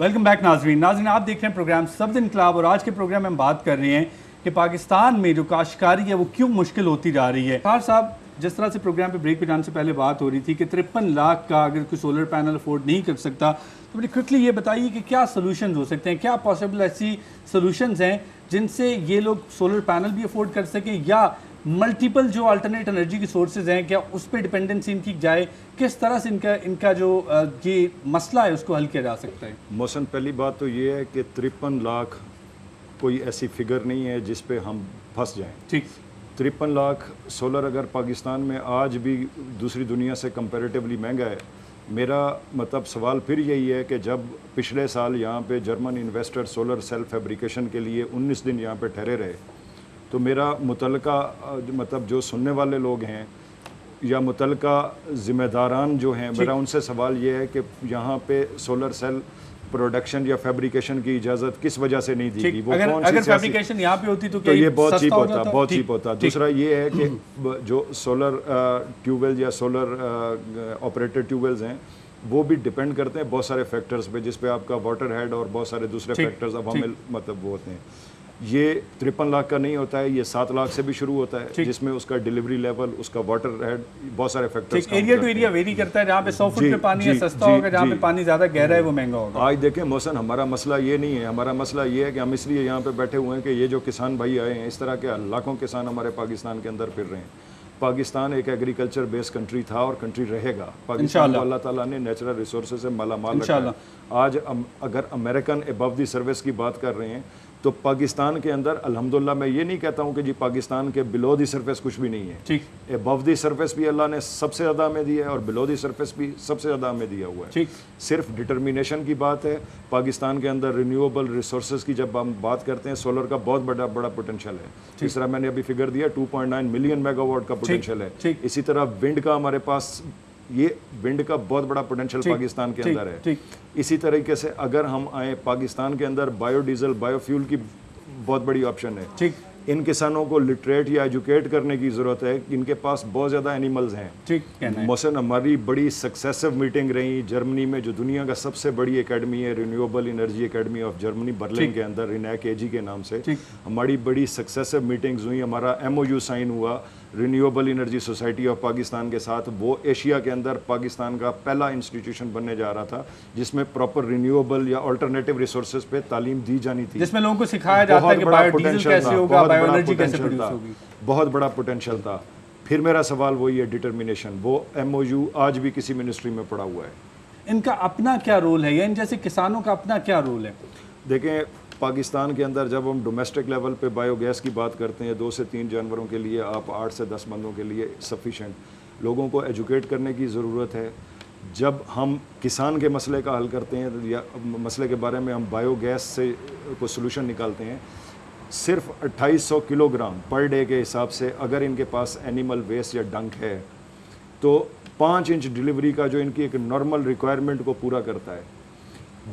Welcome back नाजरीन। आप देख रहे हैं प्रोग्राम सब्ज़ इनकलाब और आज के प्रोग्राम में हम बात कर रहे हैं कि पाकिस्तान में जो काश्तकारी है वो क्यों मुश्किल होती जा रही है। खार साहब, जिस तरह से प्रोग्राम पे ब्रेक पे जाने से पहले बात हो रही थी कि 53 लाख का अगर कोई सोलर पैनल अफोर्ड नहीं कर सकता तो मुझे क्विकली ये बताइए कि क्या सोल्यूशंस हो सकते हैं, क्या पॉसिबल ऐसी सोल्यूशंस हैं जिनसे ये लोग सोलर पैनल भी अफोर्ड कर सकें या मल्टीपल जो अल्टरनेट एनर्जी की सोर्सेज हैं क्या उस पर डिपेंडेंसी इनकी जाए, किस तरह से इनका जो ये मसला है उसको हल किया जा सकता है। मौसम, पहली बात तो ये है कि 53 लाख कोई ऐसी फिगर नहीं है जिस पे हम फंस जाएं। ठीक, 53 लाख सोलर अगर पाकिस्तान में आज भी दूसरी दुनिया से कंपैरेटिवली महंगा है। मेरा मतलब सवाल फिर यही है कि जब पिछले साल यहाँ पे German investor solar cell fabrication के लिए 19 दिन यहाँ पे ठहरे रहे, तो मेरा मुतलका मतलब जो सुनने वाले लोग हैं या मुतलका ज़िम्मेदारान जो हैं, मेरा उनसे सवाल ये है कि यहाँ पे सोलर सेल प्रोडक्शन या फैब्रिकेशन की इजाज़त किस वजह से नहीं दी गई। वो अगर फैब्रिकेशन यहाँ पे होती तो ये बहुत चीप होता, बहुत चीप होता। दूसरा ये है कि जो सोलर ट्यूबवेल या सोलर ऑपरेटेड ट्यूबवेल्स हैं वो भी डिपेंड करते हैं बहुत सारे फैक्टर्स पे, जिस पे आपका वाटर हेड और बहुत सारे दूसरे फैक्टर्स अब हमें मतलब वो होते हैं। ये 53 लाख का नहीं होता है, ये 7 लाख से भी शुरू होता है, जिसमें उसका डिलीवरी लेवल, उसका वाटर हेड, बहुत सारे factors area to area vary करता है। जहाँ पे 100 फुट पे पानी है सस्ता होगा, जहाँ पे पानी ज़्यादा गहरा है वो महंगा होगा। आज देखें मौसम, हमारा मसला ये नहीं है, हमारा मसला ये है कि हम इसलिए यहाँ पे बैठे हुए हैं कि ये जो किसान भाई आए हैं, इस तरह के लाखों किसान हमारे पाकिस्तान के अंदर फिर रहे हैं। पाकिस्तान एक एग्रीकल्चर बेस्ड कंट्री था और कंट्री रहेगा। पाकिस्तान को अल्लाह ताला ने नेचुरल रिसोर्सेज से मालामाल रखा है। आज अगर अमेरिकन एबव दी सर्विस की बात कर रहे हैं तो पाकिस्तान के अंदर अल्हम्दुलिल्लाह, मैं ये नहीं कहता हूँ कि जी पाकिस्तान के बिलो दी सरफेस कुछ भी नहीं है। ठीक, एबव दी सरफेस भी अल्लाह ने सबसे ज़्यादा हमें दिया है और बिलो दी सरफेस भी सबसे ज़्यादा हमें दिया हुआ है। ठीक, सिर्फ डिटर्मिनेशन की बात है। पाकिस्तान के अंदर रिन्यूएबल रिसोर्सेज की जब हम बात करते हैं, सोलर का बहुत बड़ा पोटेंशियल है। जिस तरह मैंने अभी फिगर दिया 2.9 मिलियन मेगावाट का पोटेंशियल है। इसी तरह विंड का हमारे पास, ये विंड का बहुत बड़ा पोटेंशियल पाकिस्तान के अंदर है। इसी तरीके से अगर हम आए, पाकिस्तान के अंदर बायोडीजल, बायोफ्यूल की बहुत बड़ी ऑप्शन है। इन किसानों को लिटरेट या एजुकेट करने की ज़रूरत है। इनके पास बहुत ज़्यादा एनिमल्स हैं। मौसम, हमारी बड़ी सक्सेसिव मीटिंग रही जर्मनी में, जो दुनिया का सबसे बड़ी एकेडमी है, renewable energy academy of Germany, Berlin के अंदर, रिनैक एजी के नाम से। हमारी बड़ी सक्सेसिव मीटिंग्स हुई। हमारा MOU साइन हुआ renewable energy society of Pakistan के साथ। वो एशिया के अंदर पाकिस्तान का पहला इंस्टीट्यूशन बनने जा रहा था जिसमें प्रॉपर रिन्यूएबल या अल्टरनेटिव रिसोर्सेज पे तालीम दी जानी थी, जिसमें लोगों को सिखाया जाता है कि बायोडीजल कैसे होगा, बायोएनर्जी कैसे प्रोड्यूस होगी। बहुत बड़ा पोटेंशियल था। फिर मेरा सवाल वही है, डिटर्मिनेशन। वो MOU आज भी किसी मिनिस्ट्री में पड़ा हुआ है। इनका अपना क्या रोल है या इन जैसे किसानों का अपना क्या रोल है? देखें, पाकिस्तान के अंदर जब हम डोमेस्टिक लेवल पे बायोगैस की बात करते हैं, 2 से 3 जानवरों के लिए आप 8 से 10 बंदों के लिए सफिशेंट। लोगों को एजुकेट करने की ज़रूरत है। जब हम किसान के मसले का हल करते हैं या मसले के बारे में हम बायोगैस से कोई सोल्यूशन निकालते हैं, सिर्फ 2800 किलोग्राम पर डे के हिसाब से अगर इनके पास एनिमल वेस्ट या डंक है तो 5 इंच डिलीवरी का जो इनकी एक नॉर्मल रिक्वायरमेंट को पूरा करता है,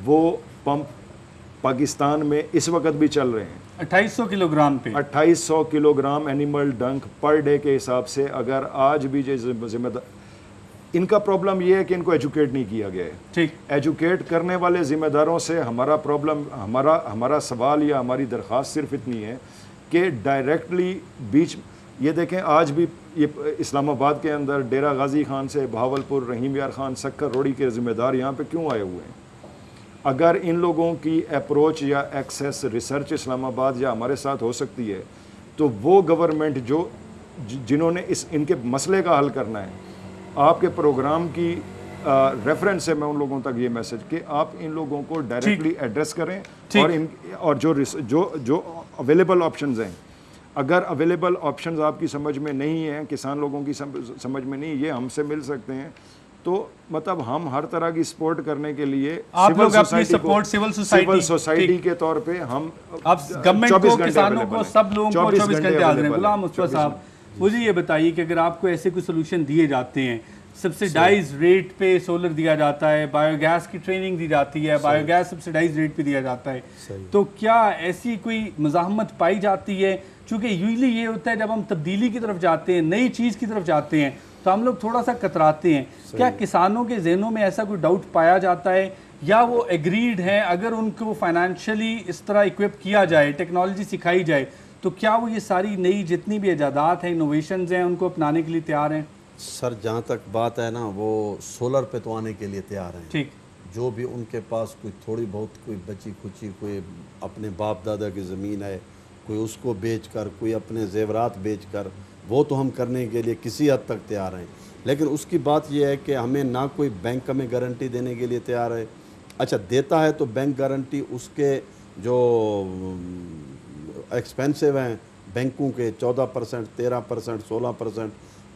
वो पंप पाकिस्तान में इस वक्त भी चल रहे हैं। 2800 किलोग्राम पे 2800 किलोग्राम एनिमल डंक पर डे के हिसाब से। अगर आज भी जो जिम्मेदार, इनका प्रॉब्लम ये है कि इनको एजुकेट नहीं किया गया है। ठीक, एजुकेट करने वाले जिम्मेदारों से हमारा प्रॉब्लम, हमारा सवाल या हमारी दरख्वास्त सिर्फ इतनी है कि डायरेक्टली बीच, ये देखें आज भी ये इस्लामाबाद के अंदर डेरा गाजी खान से बहावलपुर, रहीम यार खान, सक्कर रोड़ी के ज़िम्मेदार यहाँ पे क्यों आए हुए हैं? अगर इन लोगों की अप्रोच या एक्सेस रिसर्च इस्लामाबाद या हमारे साथ हो सकती है तो वो गवर्नमेंट जो जिन्होंने इनके मसले का हल करना है, आपके प्रोग्राम की रेफरेंस से मैं उन लोगों तक ये मैसेज कि आप इन लोगों को डायरेक्टली एड्रेस करें और जो अवेलेबल ऑप्शंस हैं, अगर अवेलेबल ऑप्शंस आपकी समझ में नहीं है, किसान लोगों की समझ में नहीं, ये हमसे मिल सकते हैं। तो मतलब हम हर तरह की सपोर्ट करने के लिए सिविल सोसाइटी के तौर पे हम गवर्नमेंट को, किसानों को, सब लोगों को 24 घंटे हाजिर हैं। गुलाम मुस्तफा साहब, मुझे ये बताइए कि अगर आपको ऐसे कोई सोल्यूशन दिए जाते हैं, सब्सिडाइज रेट पे सोलर दिया जाता है, बायोगैस की ट्रेनिंग दी जाती है, बायोगैस सब्सिडाइज रेट पे दिया जाता है, तो क्या ऐसी कोई मज़ाहमत पाई जाती है? चूँकि यूजली ये होता है जब हम तब्दीली की तरफ जाते हैं, नई चीज़ की तरफ जाते हैं, तो हम लोग थोड़ा सा कतराते हैं। क्या किसानों के जहनों में ऐसा कोई डाउट पाया जाता है یا وہ ایگریڈ ہیں اگر ان کو فائنینشلی اس طرح اکوپ کیا جائے, ٹیکنالوجی سکھائی جائے, تو کیا وہ یہ ساری نئی جتنی بھی ایجادات ہیں, انوویشنز ہیں, ان کو اپنانے کے لیے تیار ہیں؟ سر جہاں تک بات ہے نا, وہ سولر پہ تو آنے کے لیے تیار ہیں. ٹھیک, جو بھی ان کے پاس کوئی تھوڑی بہت کوئی بچی کچی کوئی اپنے باپ دادا کی زمین ہے, کوئی اس کو بیچ کر, کوئی اپنے زیورات بیچ کر, وہ تو ہم کرنے کے لیے کسی حد تک تیار ہیں. لیکن اس کی بات یہ ہے کہ ہمیں نہ کوئی بینک ہمیں گارنٹی دینے کے لیے تیار ہے. اچھا دیتا ہے تو بینک گارنٹی اس کے جو ایکسپینسو ہیں بینکوں کے 14%, 13%, 16%,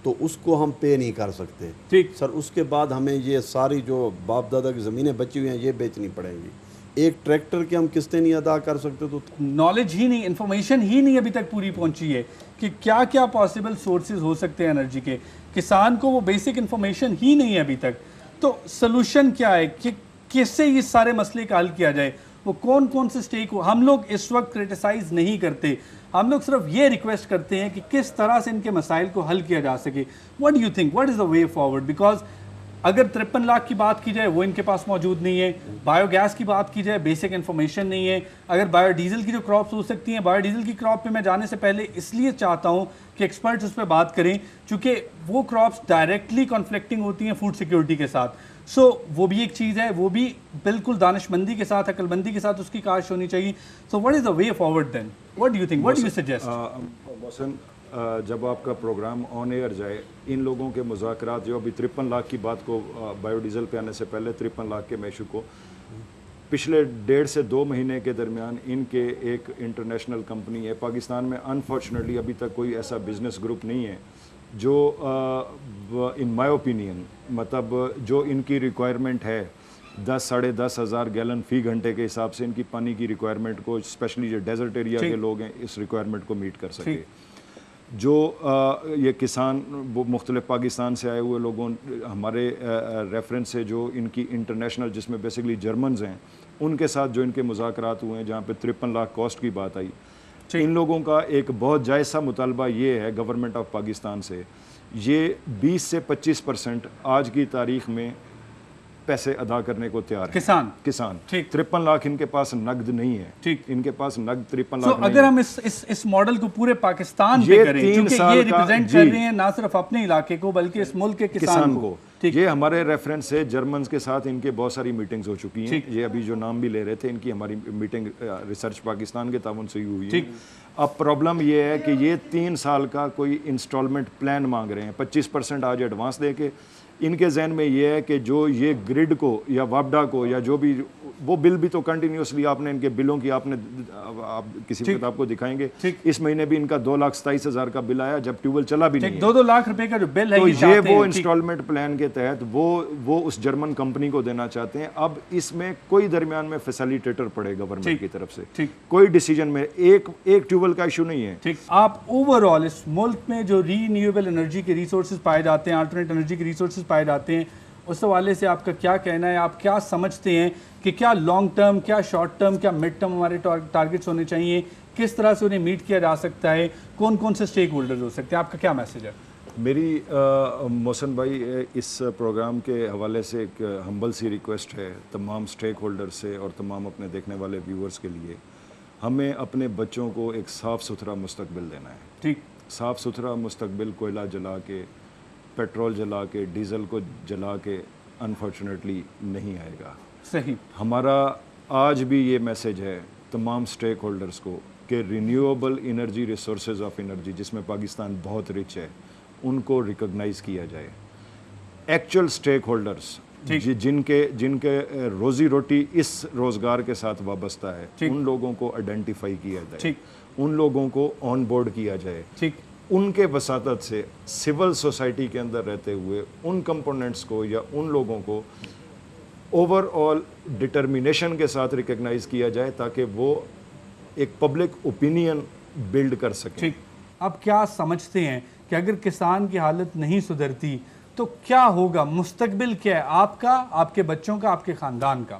تو اس کو ہم پے نہیں کر سکتے. ٹھیک سر اس کے بعد ہمیں یہ ساری جو باپ دادا کی زمینیں بچی ہوئی ہیں یہ بیچنی پڑیں گی. ایک ٹریکٹر کی ہم قسطیں نہیں ادا کر سکتے. تو نالج ہی نہیں, انفارمیشن ہی نہیں ابھی تک پوری پہنچی ہے کہ کیا کیا پاسبل سورسز ہو سکتے ہیں انرجی کے. کسان کو وہ بیسک انفارمیشن ہی نہیں ہے ابھی تک. تو سلوشن کیا ہے کہ کس سے یہ سارے مسئلے کا حل کیا جائے؟ وہ کون کون سے سٹیک ہو؟ ہم لوگ اس وقت کرٹیسائز نہیں کرتے, ہم لوگ صرف یہ ریکویسٹ کرتے ہیں کہ کس طرح سے ان کے مسائل کو حل کیا جا سکے. What do you think, what is the way forward? Because اگر 53 لاکھ کی بات کی جائے وہ ان کے پاس موجود نہیں ہے, بایو گیس کی بات کی جائے بیسک انفارمیشن نہیں ہے, اگر بایو ڈیزل کی جو کراپس ہو سکتی ہیں, بایو ڈیزل کی کراپ پہ میں جانے سے پہلے اس لیے چاہتا ہوں کہ ایکسپرٹس اس پہ بات کریں چونکہ وہ کراپس ڈائریکٹلی کنفلکٹنگ ہوتی ہیں فوڈ سیکیورٹی کے ساتھ. سو وہ بھی ایک چیز ہے, وہ بھی بالکل دانش مندی کے ساتھ, عقل مندی کے ساتھ اس کی کاش ہونی چاہیے. So what is the way forward then? What do you think, what do you suggest? Mohsin, جب آپ کا پروگرام آن ایئر جائے, ان لوگوں کے مذاکرات جو ابھی 53 لاکھ کی بات کو, بایو ڈیزل پہ آنے سے پہلے 53 لاکھ کے میشو کو, پچھلے 1.5 سے 2 مہینے کے درمیان ان کے ایک انٹرنیشنل کمپنی ہے پاکستان میں, انفارچونیٹلی ابھی تک کوئی ایسا بزنس گروپ نہیں ہے جو ان مائی اوپینین مطلب جو ان کی ریکوائرمنٹ ہے 10-10.5 ہزار گیلن فی گھنٹے کے حساب سے ان کی پانی کی ریکوائرمنٹ کو, اسپیشلی جو ڈیزرٹ ایریا کے لوگ ہیں, اس ریکوائرمنٹ کو میٹ کر سکے. جو یہ کسان وہ مختلف پاکستان سے آئے ہوئے لوگوں, ہمارے ریفرنس سے جو ان کی انٹرنیشنل جس میں بیسکلی جرمنز ہیں, ان کے ساتھ جو ان کے مذاکرات ہوئے ہیں جہاں پہ 53 لاکھ کاسٹ کی بات آئی, ان لوگوں کا ایک بہت جائز سا مطالبہ یہ ہے گورنمنٹ آف پاکستان سے, یہ 20 سے 25% آج کی تاریخ میں پیسے ادا کرنے کو تیار ہیں. کسان 53 لاکھ ان کے پاس نقد نہیں ہے, ان کے پاس نقد 53 لاکھ نہیں. اگر ہم اس ماڈل کو پورے پاکستان پہ کریں, کیونکہ یہ ریپرزینٹ کر رہے ہیں نہ صرف اپنے علاقے کو بلکہ اس ملک کے کسان کو. یہ ہمارے ریفرنس سے جرمنز کے ساتھ ان کے بہت ساری میٹنگز ہو چکی ہیں, یہ ابھی جو نام بھی لے رہے تھے ان کی ہماری میٹنگ ریسرچ پاکستان کے تعاون سے ہی ہوئی ہے. اب پرابلم یہ ہے کہ یہ 3 سال کا کوئی انسٹالمنٹ پلان مانگ رہے ہیں, 25% آج ایڈوانس دے کے. ان کے ذہن میں یہ ہے کہ جو یہ گریڈ کو یا وابڈا کو یا جو بھی وہ بل بھی تو کنٹینیوسلی آپ نے ان کے بلوں کی آپ کسی وقت آپ کو دکھائیں گے. اس مہینے بھی ان کا 2,27,000 کا بل آیا جب ٹیوبل چلا بھی نہیں ہے. 2 لاکھ روپے کا جو بل ہے, تو یہ وہ انسٹالمنٹ پلان کے تحت وہ اس جرمن کمپنی کو دینا چاہتے ہیں. اب اس میں کوئی درمیان میں فیسیلیٹیٹر پڑے گورنمنٹ کی طرف سے, کوئی ڈیسیجن میں ایک ٹیوبل کا ایشو نہیں ہے. آپ اوور آل اس ملک میں جو رینیویبل انرجی کے ریسورسز پائے جاتے ہیں, آلٹرنیٹ انرجی کے ریسورسز پائے جاتے ہیں, اس حوالے سے آپ کا کیا کہنا ہے؟ آپ کیا سمجھتے ہیں کہ کیا لانگ ٹرم, کیا شارٹ ٹرم, کیا مڈ ٹرم ہمارے ٹارگٹس ہونے چاہیے, کس طرح سے انہیں میٹ کیا جا سکتا ہے, کون کون سے سٹیک ہولڈرز ہو سکتے ہیں؟ آپ کا کیا میسج ہے؟ میری محسن بھائی اس پروگرام کے حوالے سے ایک ہمبل سی ریکویسٹ ہے تمام سٹیک ہولڈر سے اور تمام اپنے دیکھنے والے ویورز کے لیے. ہمیں اپنے بچوں کو ایک صاف ستھرا مستقبل دینا ہے. صاف ستھرا مستقبل کوئلہ جلا کے, پیٹرول جلا کے, ڈیزل کو جلا کے انفارچونیٹلی نہیں آئے گا. صحیح. ہمارا آج بھی یہ میسج ہے تمام سٹیک ہولڈرز کو کہ renewable energy resources of energy جس میں پاکستان بہت رچ ہے ان کو ریکگنائز کیا جائے. ایکچوئل سٹیک ہولڈرز جن کے روزی روٹی اس روزگار کے ساتھ وابستہ ہے, ان لوگوں کو آئیڈینٹیفائی کیا جائے, ان لوگوں کو آن بورڈ کیا جائے. ان کے وساطت سے سول سوسائٹی کے اندر رہتے ہوئے ان کمپوننٹس کو یا ان لوگوں کو اوور آل ڈٹرمینیشن کے ساتھ ریکگنائز کیا جائے تاکہ وہ ایک پبلک اوپینین بلڈ کر سکیں. اب کیا سمجھتے ہیں کہ اگر کسان کی حالت نہیں سدھرتی تو کیا ہوگا؟ مستقبل کیا ہے آپ کا, آپ کے بچوں کا, آپ کے خاندان کا؟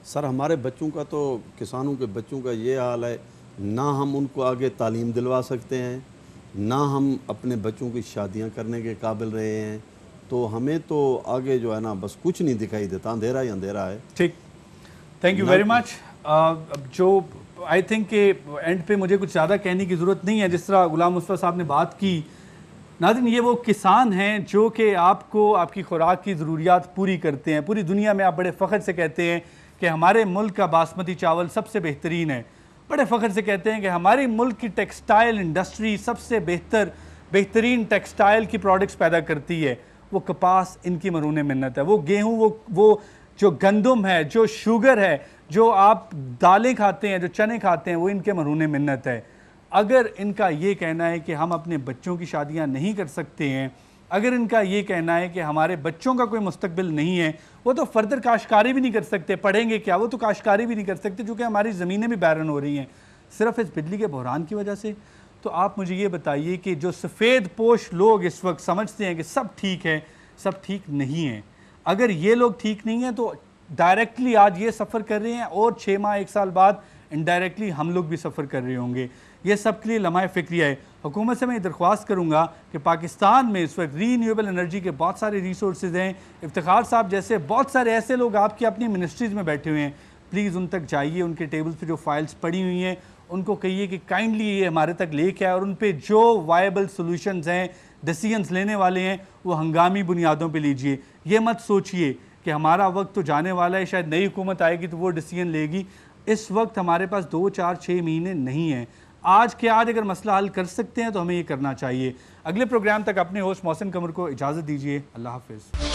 سر ہمارے بچوں کا تو, کسانوں کے بچوں کا یہ حال ہے, نہ ہم ان کو آگے تعلیم دلوا سکتے ہیں, نہ ہم اپنے بچوں کی شادیاں کرنے کے قابل رہے ہیں. تو ہمیں تو آگے جو ہے نا بس کچھ نہیں دکھائی دیتا, اندھیرا ہی اندھیرا ہے. Thank you very much. जो आई थिंक कि एंड पे मुझे कुछ ज़्यादा कहने की ज़रूरत नहीं है, जिस तरह गुलाम मुस्तफ़ा साहब ने बात की। नाज़रीन, ये वो किसान हैं जो कि आपको आपकी खुराक की ज़रूरियात पूरी करते हैं। पूरी दुनिया में आप बड़े फ़ख्र से कहते हैं कि हमारे मुल्क का बासमती चावल सबसे बेहतरीन है। बड़े फ़ख्र से कहते हैं कि हमारे मुल्क की टेक्सटाइल इंडस्ट्री सबसे बेहतरीन टेक्सटाइल की प्रोडक्ट्स पैदा करती है। वो कपास इनकी मरून मिन्नत है, वो गेहूँ, वो जो गंदम है, जो शुगर है, जो आप दालें खाते हैं, जो चने खाते हैं, वो इनके मरून मिन्नत है। अगर इनका ये कहना है कि हम अपने बच्चों की शादियां नहीं कर सकते हैं, अगर इनका ये कहना है कि हमारे बच्चों का कोई मुस्तकबिल नहीं है, वो तो फर्दर काश्तकारी भी नहीं कर सकते, पढ़ेंगे क्या, वो तो काश्तकारी भी नहीं कर सकते, क्योंकि हमारी ज़मीनें भी बैरन हो रही हैं सिर्फ इस बिजली के बहरान की वजह से। तो आप मुझे ये बताइए कि जो सफ़ेद पोश लोग इस वक्त समझते हैं कि सब ठीक है, सब ठीक नहीं है। अगर ये लोग ठीक नहीं हैं तो डायरेक्टली आज ये सफ़र कर रहे हैं और 6 माह 1 साल बाद इनडायरेक्टली हम लोग भी सफ़र कर रहे होंगे। ये सब के लिए लम्हा फ़िक्रिया है। हुकूमत से मैं दरख्वास्त करूँगा कि पाकिस्तान में इस वक्त रीन्यूएबल एनर्जी के बहुत सारे रिसोर्सेज हैं। इफ्तिखार साहब जैसे बहुत सारे ऐसे लोग आपकी अपनी मिनिस्ट्रीज़ में बैठे हुए हैं, प्लीज़ उन तक जाइए, उनके टेबल्स पे जो फाइल्स पड़ी हुई हैं उनको कहिए कि काइंडली ये हमारे तक लेके आए और उन पे जो वायबल सोल्यूशंस हैं, डिसीजंस लेने वाले हैं, वो हंगामी बुनियादों पे लीजिए। ये मत सोचिए कि हमारा वक्त तो जाने वाला है, शायद नई हुकूमत आएगी तो वो डिसीजन लेगी। इस वक्त हमारे पास 2, 4, 6 महीने नहीं हैं। आज के आज अगर मसला हल कर सकते हैं तो हमें ये करना चाहिए। अगले प्रोग्राम तक अपने होस्ट मोहसिन कमर को इजाज़त दीजिए। अल्लाह हाफ़िज़।